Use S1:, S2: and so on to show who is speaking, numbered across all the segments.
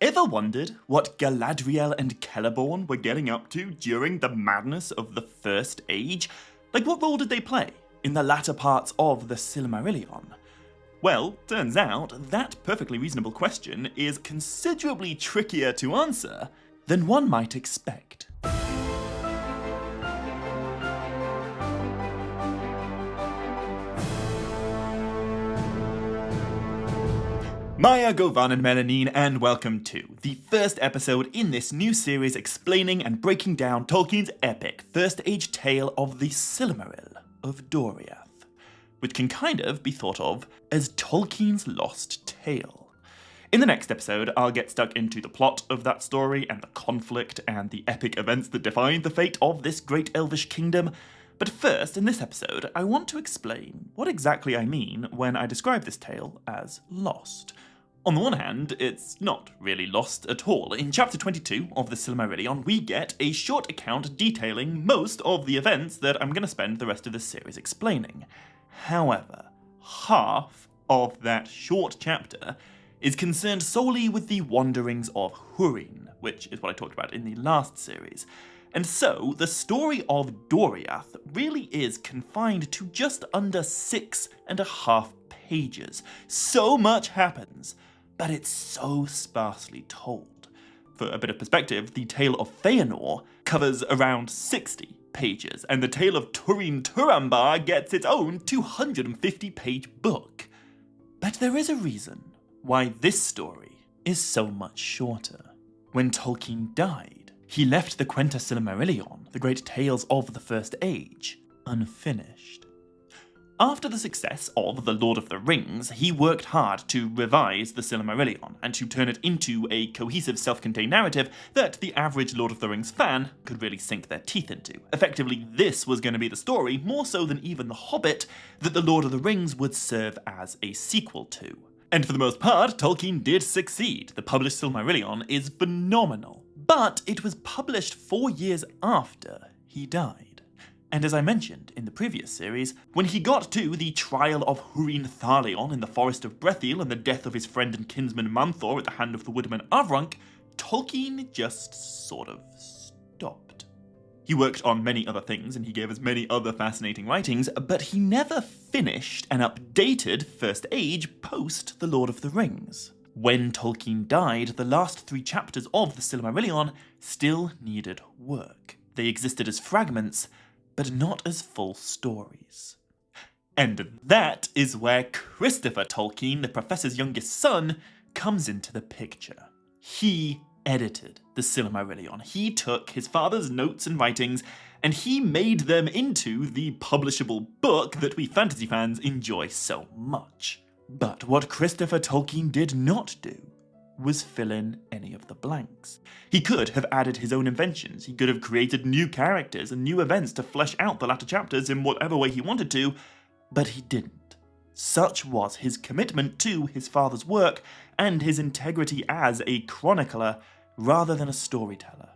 S1: Ever wondered what Galadriel and Celeborn were getting up to during the madness of the First Age? Like, what role did they play in the latter parts of the Silmarillion? Well, turns out that perfectly reasonable question is considerably trickier to answer than one might expect. Maya, Govan and Melanine, and welcome to the first episode in this new series explaining and breaking down Tolkien's epic First Age tale of the Silmaril of Doriath, which can kind of be thought of as Tolkien's lost tale. In the next episode, I'll get stuck into the plot of that story and the conflict and the epic events that defined the fate of this great elvish kingdom. But first, in this episode, I want to explain what exactly I mean when I describe this tale as lost. On the one hand, it's not really lost at all. In chapter 22 of the Silmarillion, we get a short account detailing most of the events that I'm going to spend the rest of this series explaining. However, half of that short chapter is concerned solely with the wanderings of Húrin, which is what I talked about in the last series. And so, the story of Doriath really is confined to just under 6.5 pages. So much happens, but it's so sparsely told. For a bit of perspective, the tale of Feanor covers around 60 pages, and the tale of Turin Turambar gets its own 250-page book. But there is a reason why this story is so much shorter. When Tolkien died, he left the Quenta Silmarillion, the great tales of the First Age, unfinished. After the success of The Lord of the Rings, he worked hard to revise the Silmarillion and to turn it into a cohesive self-contained narrative that the average Lord of the Rings fan could really sink their teeth into. Effectively, this was going to be the story, more so than even The Hobbit, that The Lord of the Rings would serve as a sequel to. And for the most part, Tolkien did succeed. The published Silmarillion is phenomenal. But it was published 4 years after he died. And as I mentioned in the previous series, when he got to the trial of Húrin Thalion in the Forest of Brethil and the death of his friend and kinsman Manthor at the hand of the woodman Avrunk, Tolkien just sort of stopped. He worked on many other things and he gave us many other fascinating writings, but he never finished an updated First Age post The Lord of the Rings. When Tolkien died, the last 3 chapters of the Silmarillion still needed work. They existed as fragments, but not as full stories. And that is where Christopher Tolkien, the professor's youngest son, comes into the picture. He edited the Silmarillion. He took his father's notes and writings, and he made them into the publishable book that we fantasy fans enjoy so much. But what Christopher Tolkien did not do was fill in any of the blanks. He could have added his own inventions, he could have created new characters and new events to flesh out the latter chapters in whatever way he wanted to, but he didn't. Such was his commitment to his father's work and his integrity as a chronicler rather than a storyteller.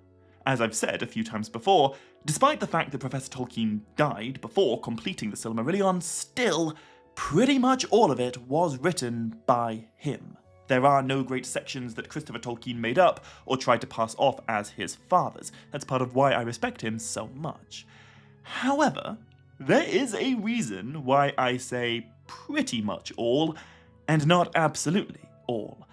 S1: As I've said a few times before, despite the fact that Professor Tolkien died before completing the Silmarillion, still, pretty much all of it was written by him. There are no great sections that Christopher Tolkien made up or tried to pass off as his father's. That's part of why I respect him so much. However, there is a reason why I say pretty much all, and not absolutely all.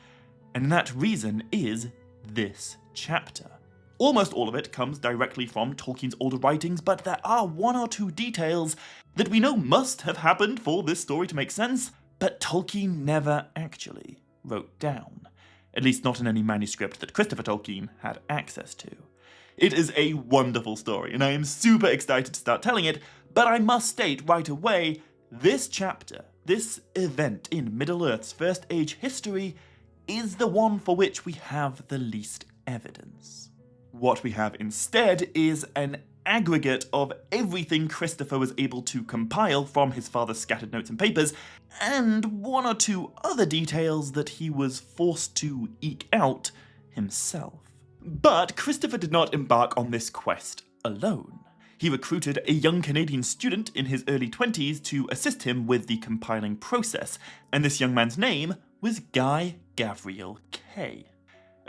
S1: And that reason is this chapter. Almost all of it comes directly from Tolkien's older writings, but there are 1 or 2 details that we know must have happened for this story to make sense, but Tolkien never actually wrote down, at least not in any manuscript that Christopher Tolkien had access to. It is a wonderful story, and I am super excited to start telling it, but I must state right away, this chapter, this event in Middle-earth's First Age history, is the one for which we have the least evidence. What we have instead is an aggregate of everything Christopher was able to compile from his father's scattered notes and papers, and 1 or 2 other details that he was forced to eke out himself. But Christopher did not embark on this quest alone. He recruited a young Canadian student in his early 20s to assist him with the compiling process, and this young man's name was Guy Gavriel K.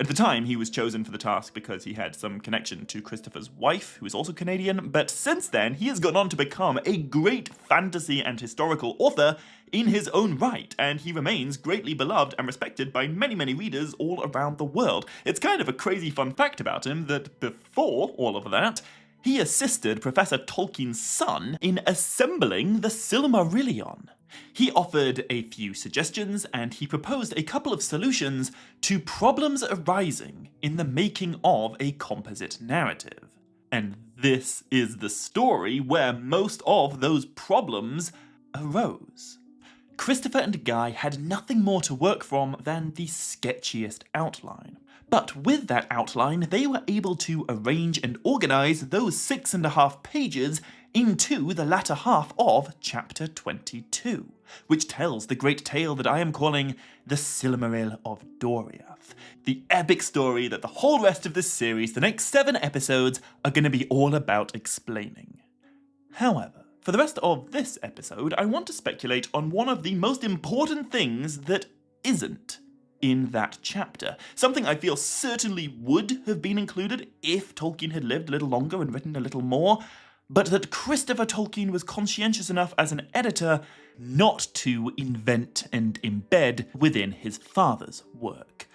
S1: At the time, he was chosen for the task because he had some connection to Christopher's wife, who is also Canadian, but since then, he has gone on to become a great fantasy and historical author in his own right, and he remains greatly beloved and respected by many, many readers all around the world. It's kind of a crazy fun fact about him that before all of that, he assisted Professor Tolkien's son in assembling the Silmarillion. He offered a few suggestions, and he proposed a couple of solutions to problems arising in the making of a composite narrative. And this is the story where most of those problems arose. Christopher and Guy had nothing more to work from than the sketchiest outline. But with that outline, they were able to arrange and organise those 6.5 pages into the latter half of chapter 22, which tells the great tale that I am calling the Silmaril of Doriath, the epic story that the whole rest of this series, the next 7 episodes, are going to be all about explaining. However, for the rest of this episode, I want to speculate on one of the most important things that isn't in that chapter. Something I feel certainly would have been included if Tolkien had lived a little longer and written a little more, but that Christopher Tolkien was conscientious enough as an editor not to invent and embed within his father's work.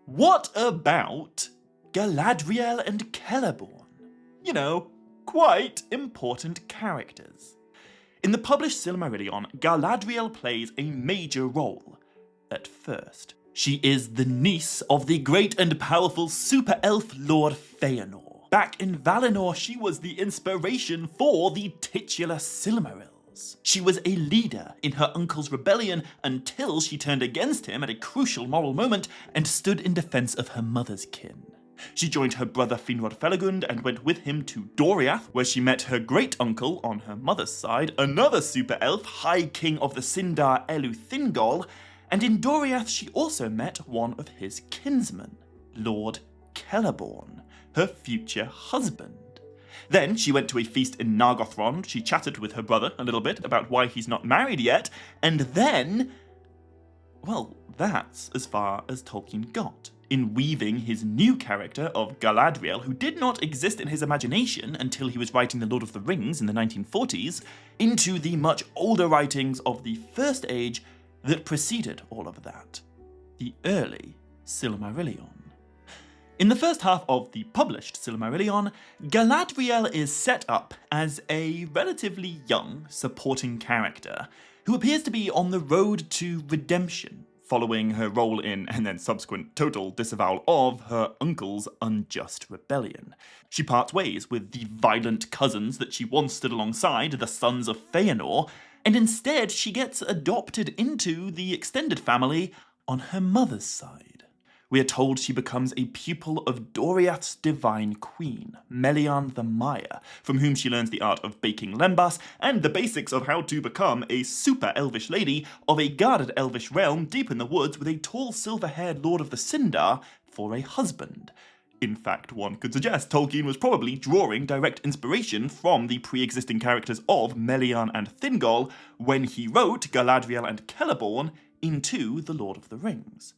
S1: What about Galadriel and Celeborn? You know, quite important characters. In the published Silmarillion, Galadriel plays a major role. At first, she is the niece of the great and powerful super elf Lord Feanor. Back in Valinor, she was the inspiration for the titular Silmarils. She was a leader in her uncle's rebellion until she turned against him at a crucial moral moment and stood in defense of her mother's kin. She joined her brother Finrod Felagund and went with him to Doriath, where she met her great-uncle on her mother's side, another super elf, High King of the Sindar Eleuthingol, and in Doriath she also met one of his kinsmen, Lord Celeborn, her future husband. Then she went to a feast in Nargothrond, she chatted with her brother a little bit about why he's not married yet, and then, well, that's as far as Tolkien got in weaving his new character of Galadriel, who did not exist in his imagination until he was writing The Lord of the Rings in the 1940s, into the much older writings of the First Age that preceded all of that, the early Silmarillion. In the first half of the published Silmarillion, Galadriel is set up as a relatively young supporting character who appears to be on the road to redemption, following her role in and then subsequent total disavowal of her uncle's unjust rebellion. She parts ways with the violent cousins that she once stood alongside, the sons of Feanor, and instead she gets adopted into the extended family on her mother's side. We are told she becomes a pupil of Doriath's divine queen, Melian the Maya, from whom she learns the art of baking lembas and the basics of how to become a super elvish lady of a guarded elvish realm deep in the woods with a tall silver-haired lord of the Sindar for a husband. In fact, one could suggest Tolkien was probably drawing direct inspiration from the pre-existing characters of Melian and Thingol when he wrote Galadriel and Celeborn into The Lord of the Rings.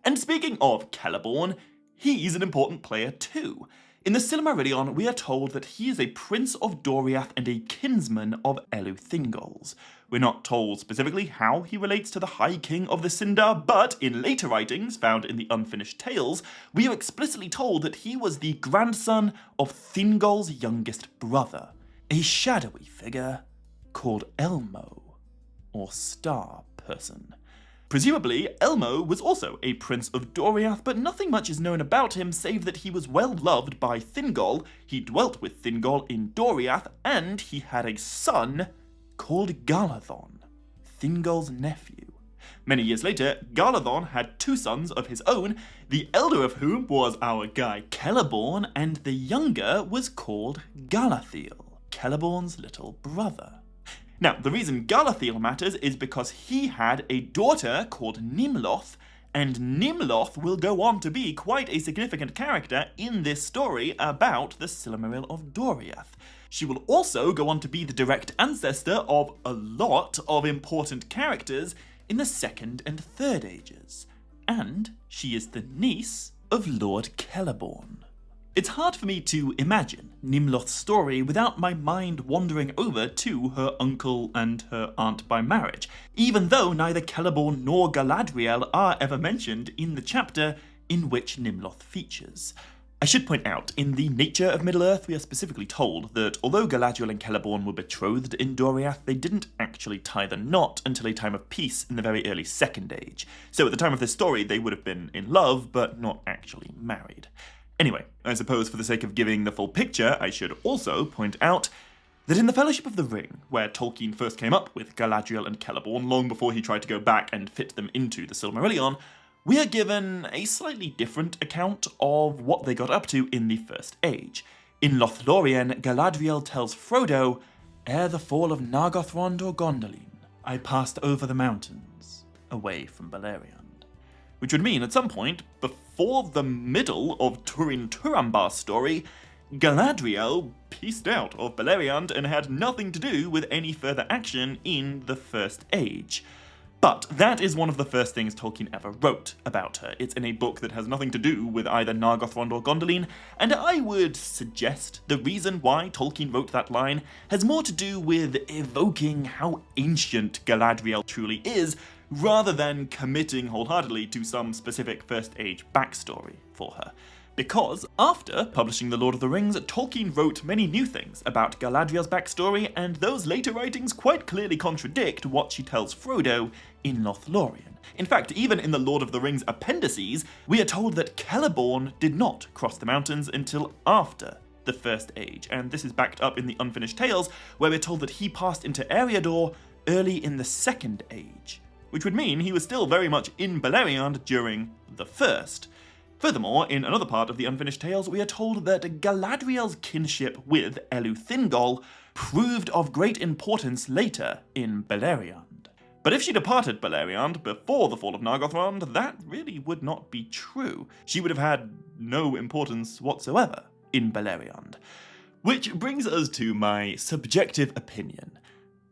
S1: And speaking of Celeborn, he's an important player too. In the Silmarillion, we are told that he is a prince of Doriath and a kinsman of Eleuthingol's. We're not told specifically how he relates to the High King of the Sindar, but in later writings, found in the Unfinished Tales, we are explicitly told that he was the grandson of Thingol's youngest brother, a shadowy figure called Elmo, or Star Person. Presumably, Elmo was also a prince of Doriath, but nothing much is known about him save that he was well loved by Thingol, he dwelt with Thingol in Doriath, and he had a son called Galadhon, Thingol's nephew. Many years later, Galadhon had 2 sons of his own, the elder of whom was our guy Celeborn, and the younger was called Galathiel, Celeborn's little brother. Now, the reason Galathiel matters is because he had a daughter called Nimloth, and Nimloth will go on to be quite a significant character in this story about the Silmaril of Doriath. She will also go on to be the direct ancestor of a lot of important characters in the Second and Third Ages, and she is the niece of Lord Celeborn. It's hard for me to imagine Nimloth's story without my mind wandering over to her uncle and her aunt by marriage, even though neither Celeborn nor Galadriel are ever mentioned in the chapter in which Nimloth features. I should point out, in the Nature of Middle-earth, we are specifically told that although Galadriel and Celeborn were betrothed in Doriath, they didn't actually tie the knot until a time of peace in the very early Second Age. So at the time of this story, they would have been in love, but not actually married. Anyway, I suppose for the sake of giving the full picture, I should also point out that in the Fellowship of the Ring, where Tolkien first came up with Galadriel and Celeborn long before he tried to go back and fit them into the Silmarillion, we are given a slightly different account of what they got up to in the First Age. In Lothlorien, Galadriel tells Frodo, "Ere the fall of Nargothrond or Gondolin, I passed over the mountains, away from Beleriand." Which would mean at some point, before the middle of Turin Turambar's story, Galadriel peaced out of Beleriand and had nothing to do with any further action in the First Age. But that is one of the first things Tolkien ever wrote about her. It's in a book that has nothing to do with either Nargothrond or Gondolin, and I would suggest the reason why Tolkien wrote that line has more to do with evoking how ancient Galadriel truly is, rather than committing wholeheartedly to some specific First Age backstory for her. Because, after publishing The Lord of the Rings, Tolkien wrote many new things about Galadriel's backstory, and those later writings quite clearly contradict what she tells Frodo in Lothlorien. In fact, even in The Lord of the Rings appendices, we are told that Celeborn did not cross the mountains until after the First Age, and this is backed up in the Unfinished Tales, where we're told that he passed into Eriador early in the Second Age, which would mean he was still very much in Beleriand during the First. Furthermore, in another part of the Unfinished Tales, we are told that Galadriel's kinship with Eleuthingol proved of great importance later in Beleriand. But if she departed Beleriand before the fall of Nargothrond, that really would not be true. She would have had no importance whatsoever in Beleriand. Which brings us to my subjective opinion.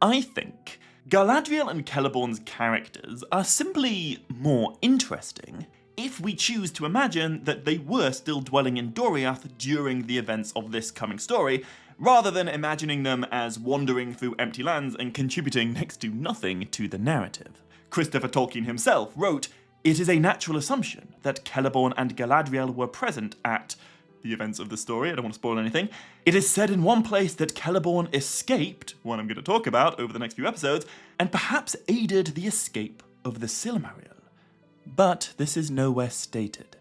S1: I think Galadriel and Celeborn's characters are simply more interesting if we choose to imagine that they were still dwelling in Doriath during the events of this coming story, rather than imagining them as wandering through empty lands and contributing next to nothing to the narrative. Christopher Tolkien himself wrote, "It is a natural assumption that Celeborn and Galadriel were present at the events of the story." I don't want to spoil anything. "It is said in one place that Celeborn escaped," one I'm going to talk about over the next few episodes, "and perhaps aided the escape of the Silmaril. But this is nowhere stated."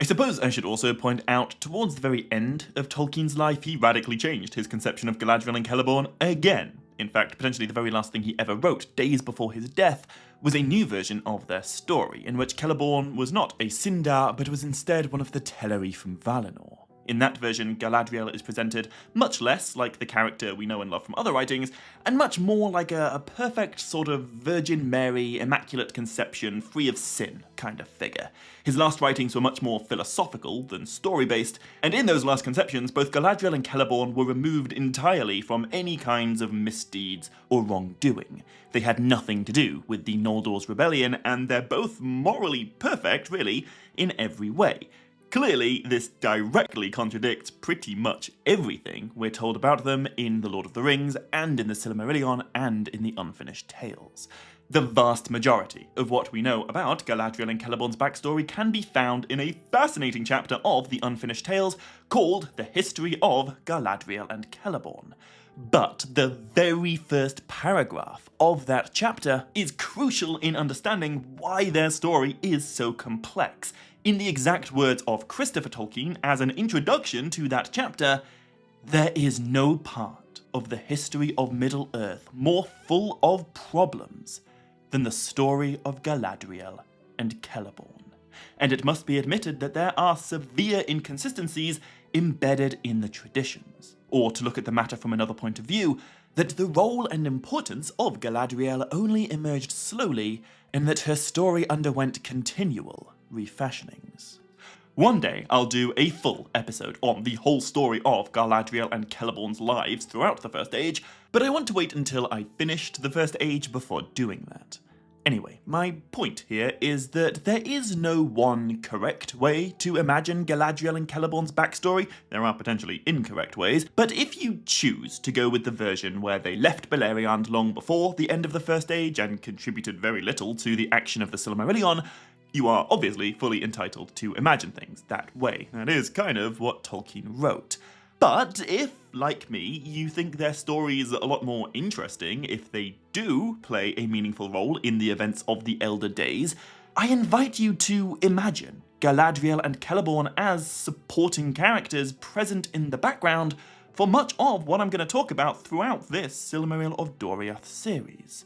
S1: I suppose I should also point out, towards the very end of Tolkien's life, he radically changed his conception of Galadriel and Celeborn again. In fact, potentially the very last thing he ever wrote, days before his death, was a new version of their story, in which Celeborn was not a Sindar, but was instead one of the Teleri from Valinor. In that version, Galadriel is presented much less like the character we know and love from other writings, and much more like a perfect sort of Virgin Mary, Immaculate Conception, free of sin kind of figure. His last writings were much more philosophical than story-based, and in those last conceptions, both Galadriel and Celeborn were removed entirely from any kinds of misdeeds or wrongdoing. They had nothing to do with the Noldor's rebellion, and they're both morally perfect, really, in every way. Clearly, this directly contradicts pretty much everything we're told about them in The Lord of the Rings, and in the Silmarillion, and in the Unfinished Tales. The vast majority of what we know about Galadriel and Celeborn's backstory can be found in a fascinating chapter of the Unfinished Tales called The History of Galadriel and Celeborn. But the very first paragraph of that chapter is crucial in understanding why their story is so complex. In the exact words of Christopher Tolkien as an introduction to that chapter, "There is no part of the history of Middle-earth more full of problems than the story of Galadriel and Celeborn. And it must be admitted that there are severe inconsistencies embedded in the traditions. Or, to look at the matter from another point of view, that the role and importance of Galadriel only emerged slowly, and that her story underwent continual refashionings." One day, I'll do a full episode on the whole story of Galadriel and Celeborn's lives throughout the First Age, but I want to wait until I finished the First Age before doing that. Anyway, my point here is that there is no one correct way to imagine Galadriel and Celeborn's backstory. There are potentially incorrect ways, but if you choose to go with the version where they left Beleriand long before the end of the First Age and contributed very little to the action of the Silmarillion, you are obviously fully entitled to imagine things that way. That is kind of what Tolkien wrote. But if, like me, you think their story is a lot more interesting if they do play a meaningful role in the events of the Elder Days, I invite you to imagine Galadriel and Celeborn as supporting characters present in the background for much of what I'm going to talk about throughout this Silmaril of Doriath series.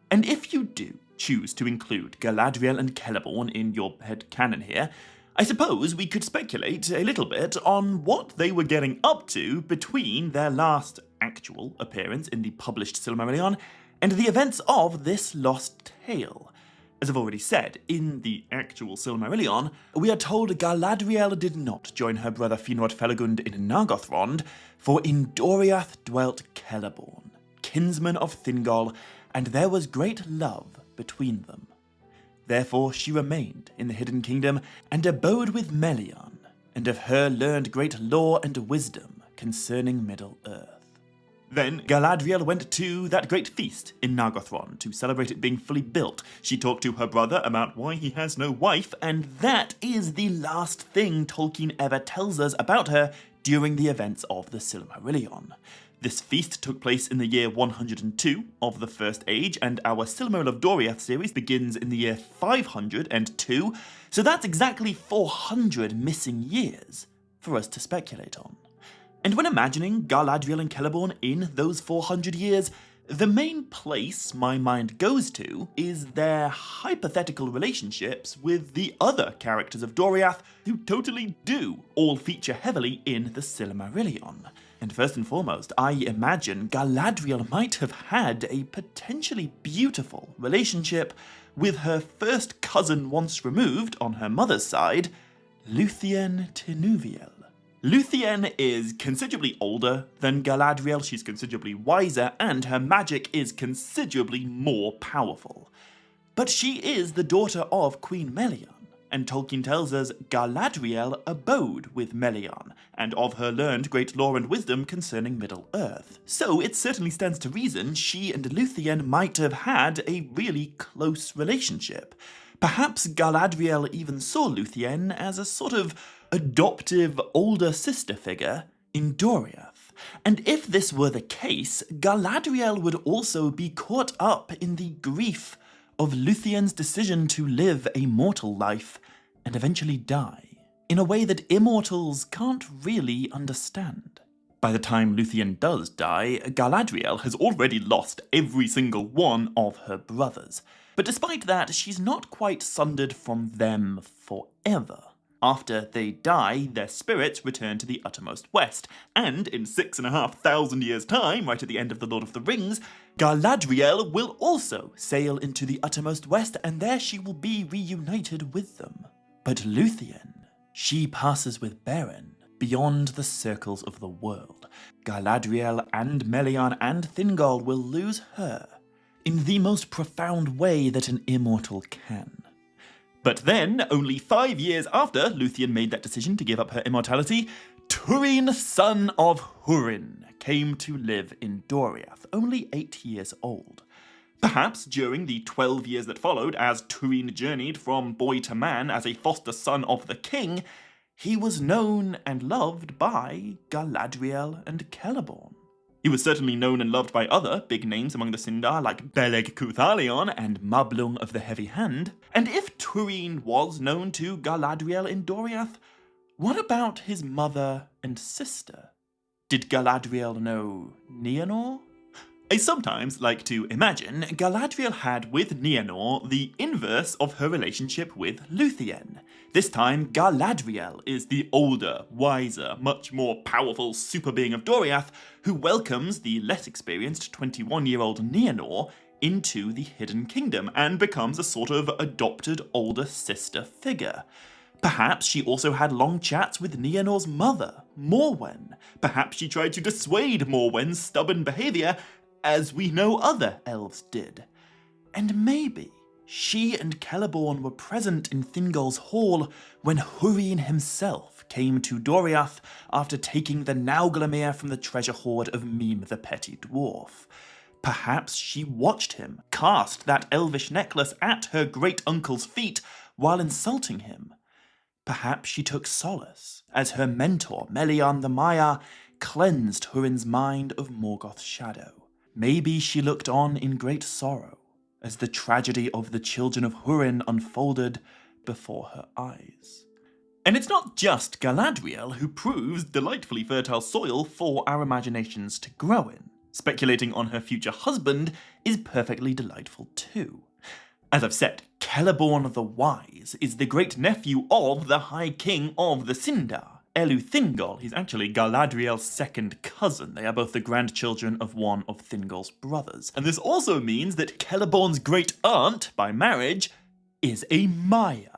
S1: And if you do choose to include Galadriel and Celeborn in your headcanon here, I suppose we could speculate a little bit on what they were getting up to between their last actual appearance in the published Silmarillion and the events of this lost tale. As I've already said, in the actual Silmarillion, we are told Galadriel did not join her brother Finrod Felagund in Nargothrond, for in Doriath dwelt Celeborn, kinsman of Thingol, and there was great love between them. Therefore she remained in the Hidden Kingdom, and abode with Melian, and of her learned great lore and wisdom concerning Middle-earth. Then Galadriel went to that great feast in Nargothrond to celebrate it being fully built. She talked to her brother about why he has no wife, and that is the last thing Tolkien ever tells us about her during the events of the Silmarillion. This feast took place in the year 102 of the First Age, and our Silmaril of Doriath series begins in the year 502, so that's exactly 400 missing years for us to speculate on. And when imagining Galadriel and Celeborn in those 400 years, the main place my mind goes to is their hypothetical relationships with the other characters of Doriath who totally do all feature heavily in the Silmarillion. And first and foremost, I imagine Galadriel might have had a potentially beautiful relationship with her first cousin once removed on her mother's side, Luthien Tinuviel. Luthien is considerably older than Galadriel, she's considerably wiser, and her magic is considerably more powerful. But she is the daughter of Queen Melian, and Tolkien tells us Galadriel abode with Melian, and of her learned great lore and wisdom concerning Middle-earth. So it certainly stands to reason she and Luthien might have had a really close relationship. Perhaps Galadriel even saw Luthien as a sort of adoptive older sister figure in Doriath. And if this were the case, Galadriel would also be caught up in the grief of Luthien's decision to live a mortal life and eventually die, in a way that immortals can't really understand. By the time Luthien does die, Galadriel has already lost every single one of her brothers. But despite that, she's not quite sundered from them forever. After they die, their spirits return to the uttermost west, and in 6,500 years' time, right at the end of The Lord of the Rings, Galadriel will also sail into the uttermost west, and there she will be reunited with them. But Luthien, she passes with Beren beyond the circles of the world. Galadriel and Melian and Thingol will lose her in the most profound way that an immortal can. But then, only 5 years after Luthien made that decision to give up her immortality, Turin, son of Hurin, came to live in Doriath, only 8 years old. Perhaps during the 12 years that followed, as Turin journeyed from boy to man as a foster son of the king, he was known and loved by Galadriel and Celeborn. He was certainly known and loved by other big names among the Sindar like Beleg Cuthalion and Mablung of the Heavy Hand. And if Turin was known to Galadriel in Doriath, what about his mother and sister? Did Galadriel know Nienor? I sometimes like to imagine Galadriel had with Nienor the inverse of her relationship with Luthien. This time, Galadriel is the older, wiser, much more powerful super being of Doriath who welcomes the less experienced 21-year-old Nienor into the Hidden Kingdom and becomes a sort of adopted older sister figure. Perhaps she also had long chats with Nienor's mother, Morwen. Perhaps she tried to dissuade Morwen's stubborn behaviour, as we know other elves did. And maybe She and Celeborn were present in Thingol's hall when Húrin himself came to Doriath after taking the Nauglamir from the treasure hoard of Mime the Petty Dwarf. Perhaps she watched him cast that elvish necklace at her great-uncle's feet while insulting him. Perhaps she took solace as her mentor, Melian the Maya, cleansed Húrin's mind of Morgoth's shadow. Maybe she looked on in great sorrow as the tragedy of the children of Húrin unfolded before her eyes. And it's not just Galadriel who proves delightfully fertile soil for our imaginations to grow in. Speculating on her future husband is perfectly delightful too. As I've said, Celeborn the Wise is the great-nephew of the High King of the Sindar, Elu Thingol. He's actually Galadriel's second cousin. They are both the grandchildren of one of Thingol's brothers. And this also means that Celeborn's great-aunt, by marriage, is a Maya.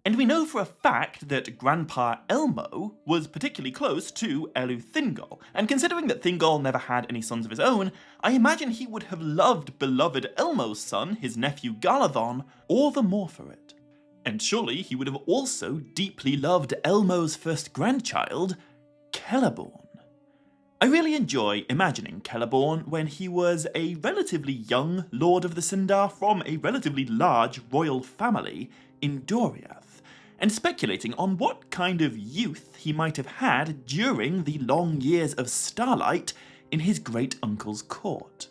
S1: And we know for a fact that Grandpa Elmo was particularly close to Elu Thingol, and considering that Thingol never had any sons of his own, I imagine he would have loved beloved Elmo's son, his nephew Galadhon, all the more for it. And surely he would have also deeply loved Elmo's first grandchild, Celeborn. I really enjoy imagining Celeborn when he was a relatively young Lord of the Sindar from a relatively large royal family in Doriath, and speculating on what kind of youth he might have had during the long years of starlight in his great-uncle's court.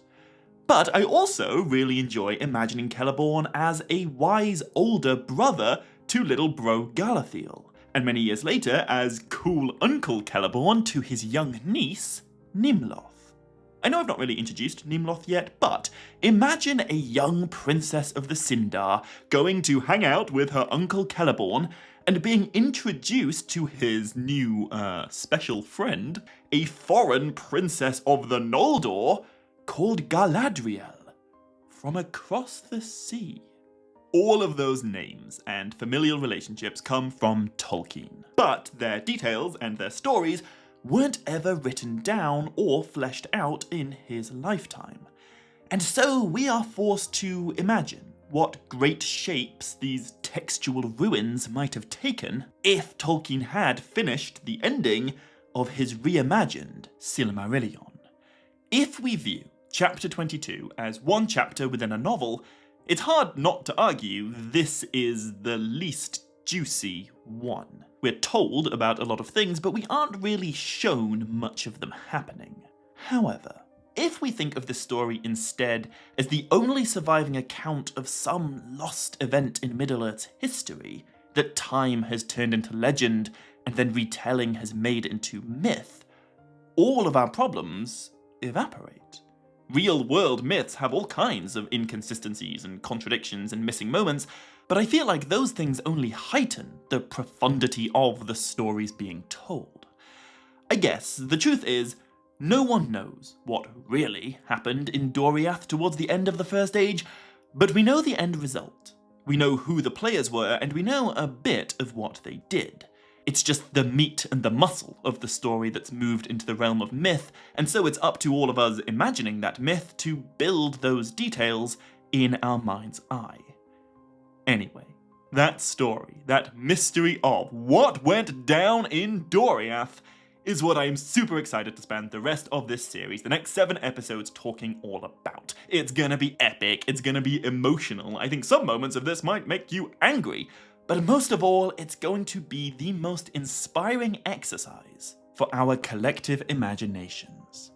S1: But I also really enjoy imagining Celeborn as a wise older brother to little bro Galathiel, and many years later as cool Uncle Celeborn to his young niece, Nimloth. I know I've not really introduced Nimloth yet, but imagine a young princess of the Sindar going to hang out with her uncle Celeborn and being introduced to his new, special friend, a foreign princess of the Noldor called Galadriel, from across the sea. All of those names and familial relationships come from Tolkien, but their details and their stories weren't ever written down or fleshed out in his lifetime. And so we are forced to imagine what great shapes these textual ruins might have taken if Tolkien had finished the ending of his reimagined Silmarillion. If we view chapter 22 as one chapter within a novel, it's hard not to argue this is the least juicy one. We're told about a lot of things, but we aren't really shown much of them happening. However, if we think of this story instead as the only surviving account of some lost event in Middle-earth's history that time has turned into legend and then retelling has made into myth, all of our problems evaporate. Real-world myths have all kinds of inconsistencies and contradictions and missing moments, but I feel like those things only heighten the profundity of the stories being told. I guess the truth is, no one knows what really happened in Doriath towards the end of the First Age, but we know the end result. We know who the players were, and we know a bit of what they did. It's just the meat and the muscle of the story that's moved into the realm of myth, and so it's up to all of us imagining that myth to build those details in our mind's eye. Anyway, that story, that mystery of what went down in Doriath, is what I am super excited to spend the rest of this series, the next 7 episodes, talking all about. It's gonna be epic, it's gonna be emotional. I think some moments of this might make you angry, but most of all, it's going to be the most inspiring exercise for our collective imaginations.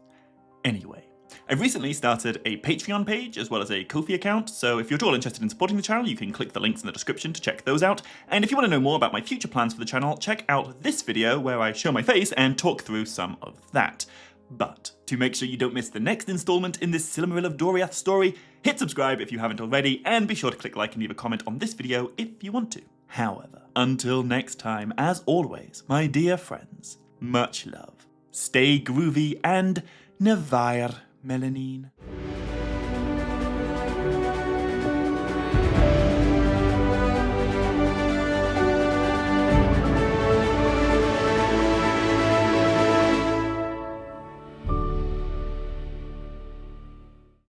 S1: Anyway, I've recently started a Patreon page as well as a Ko-fi account, so if you're at all interested in supporting the channel, you can click the links in the description to check those out. And if you want to know more about my future plans for the channel, check out this video where I show my face and talk through some of that. But to make sure you don't miss the next installment in this Silmaril of Doriath story, hit subscribe if you haven't already, and be sure to click like and leave a comment on this video if you want to. However, until next time, as always, my dear friends, much love, stay groovy, and Nevair Melanin.